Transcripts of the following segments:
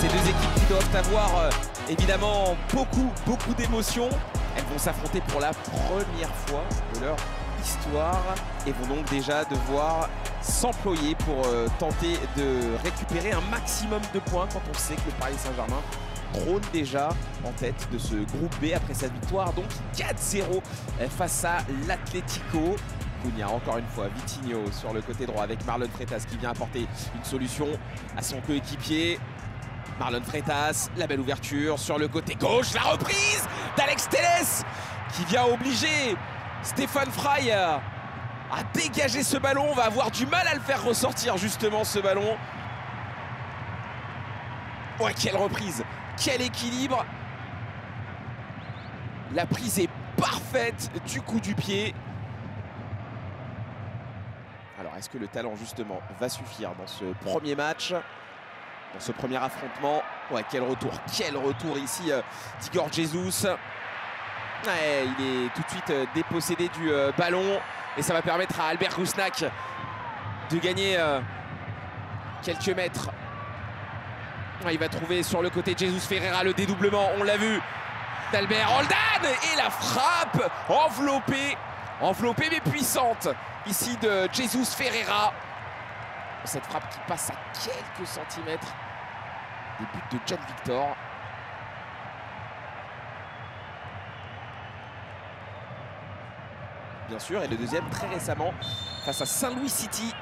Ces deux équipes qui doivent avoir évidemment beaucoup d'émotions. Elles vont s'affronter pour la première fois de leur histoire et vont donc déjà devoir s'employer pour tenter de récupérer un maximum de points quand on sait que le Paris Saint-Germain trône déjà en tête de ce groupe B après sa victoire donc 4-0 face à l'Atlético. Cunha encore une fois, Vitinho sur le côté droit avec Marlon Freitas qui vient apporter une solution à son coéquipier. Marlon Freitas, la belle ouverture sur le côté gauche, la reprise d'Alex Telles qui vient obliger Stéphane Frey à dégager ce ballon. On va avoir du mal à le faire ressortir justement ce ballon. Ouais, quelle reprise, quel équilibre. La prise est parfaite du coup du pied. Alors est-ce que le talent justement va suffire dans ce premier match, dans ce premier affrontement? Ouais, quel retour ici d'Igor Jesus. Ouais, il est tout de suite dépossédé du ballon et ça va permettre à Albert Rusnak de gagner quelques mètres. Ouais, il va trouver sur le côté Jesus Ferreira le dédoublement, on l'a vu, d'Albert Roldan et la frappe enveloppée mais puissante ici de Jesus Ferreira. Cette frappe qui passe à quelques centimètres des buts de John Victor. Bien sûr, et le deuxième très récemment face à Saint-Louis City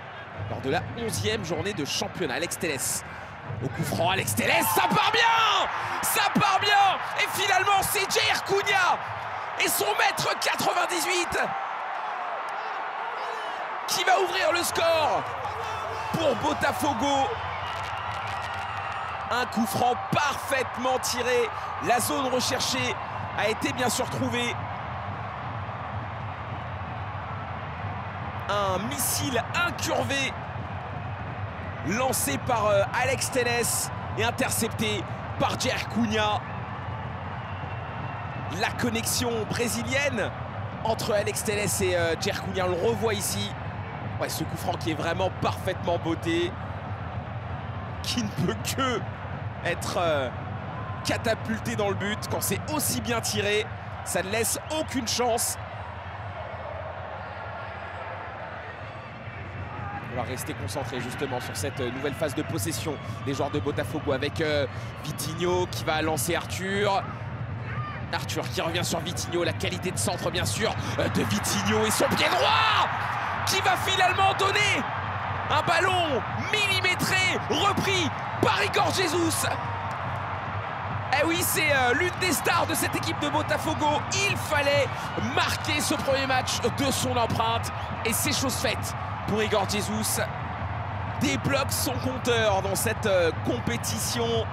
lors de la 11e journée de championnat. Alex Telles au coup franc, Alex Telles, ça part bien et finalement c'est Jair Cunha et son mètre 98 qui va ouvrir le score pour Botafogo. Un coup franc parfaitement tiré, la zone recherchée a été bien sûr trouvée. Un missile incurvé lancé par Alex Telles et intercepté par Jair Cunha. La connexion brésilienne entre Alex Telles et Jair Cunha, on le revoit ici. Ouais, ce coup franc qui est vraiment parfaitement botté, qui ne peut que être catapulté dans le but. Quand c'est aussi bien tiré, ça ne laisse aucune chance. On va rester concentré justement sur cette nouvelle phase de possession des joueurs de Botafogo avec Vitinho qui va lancer Arthur. Arthur qui revient sur Vitinho, la qualité de centre bien sûr de Vitinho et son pied droit qui va finalement donner un ballon millimétré repris par Igor Jesus. Eh oui, c'est l'une des stars de cette équipe de Botafogo. Il fallait marquer ce premier match de son empreinte et c'est chose faite pour Igor Jesus. Débloque son compteur dans cette compétition.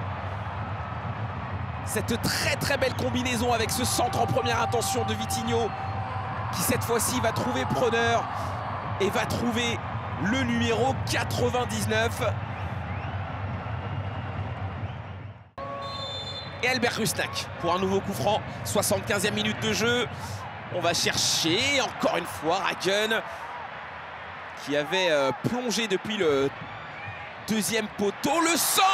Cette très belle combinaison avec ce centre en première intention de Vitinho qui cette fois-ci va trouver preneur et va trouver le numéro 99. Et Albert Rusnak pour un nouveau coup franc, 75e minute de jeu. On va chercher encore une fois Ragen qui avait plongé depuis le deuxième poteau. Le centre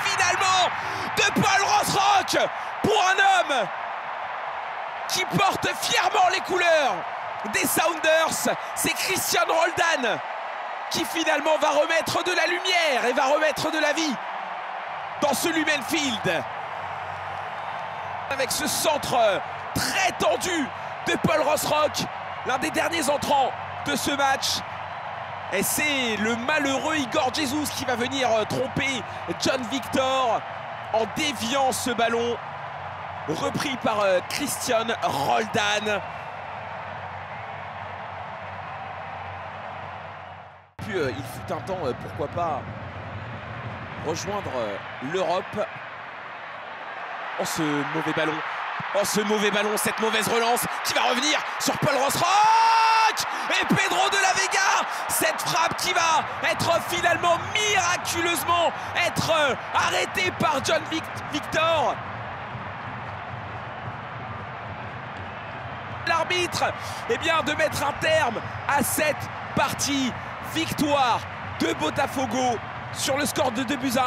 finalement de Paul Rosrock pour un homme qui porte fièrement les couleurs des Sounders. C'est Christian Roldan qui finalement va remettre de la lumière et va remettre de la vie dans ce Lumen Field. Avec ce centre très tendu de Paul Rosrock, l'un des derniers entrants de ce match. Et c'est le malheureux Igor Jesus qui va venir tromper John Victor en déviant ce ballon repris par Christian Roldan. Puis il fut un temps, pourquoi pas, rejoindre l'Europe. Oh ce mauvais ballon, cette mauvaise relance qui va revenir sur Paul Rosrock et Pedro de la Vega. Cette frappe qui va être finalement miraculeusement arrêtée par John Victor. L'arbitre, eh bien, de mettre un terme à cette partie. Victoire de Botafogo sur le score de 2-1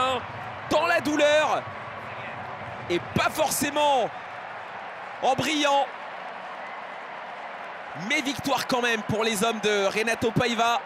dans la douleur et pas forcément en brillant. Mais victoire quand même pour les hommes de Renato Paiva.